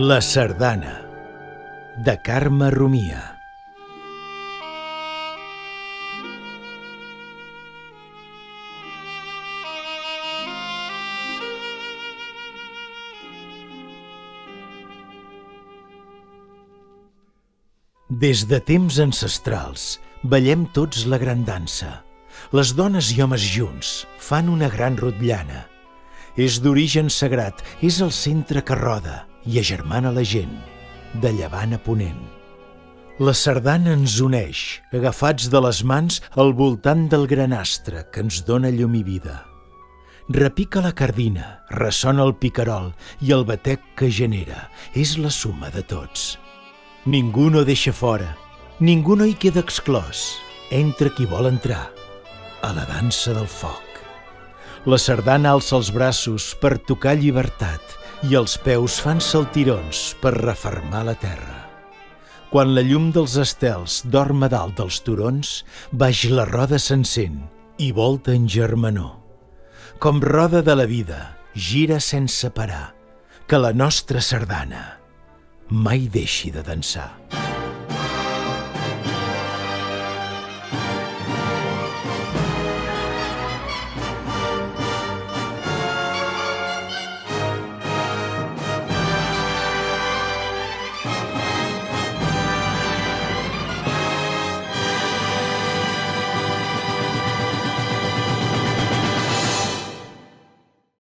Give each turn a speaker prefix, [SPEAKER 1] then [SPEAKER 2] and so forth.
[SPEAKER 1] La sardana, de Carme Rumia. Des de temps ancestrals ballem tots la gran dansa. Les dones i homes junts fan una gran rotllana. És d'origen sagrat, és el centre que roda i agermana la gent, de llevant a ponent. La sardana ens uneix, agafats de les mans al voltant del gran astre que ens dóna llum i vida. Repica la cardina, ressona el picarol i el batec que genera és la suma de tots. Ningú no deixa fora, ningú no hi queda exclòs. Entra qui vol entrar, a la dansa del foc. La sardana alça els braços per tocar llibertat i els peus fan saltirons per refermar la terra. Quan la llum dels estels dorm a dalt dels turons, baix la roda s'encén i volta en germanor. Com roda de la vida, gira sense parar, que la nostra sardana mai deixi de dansar.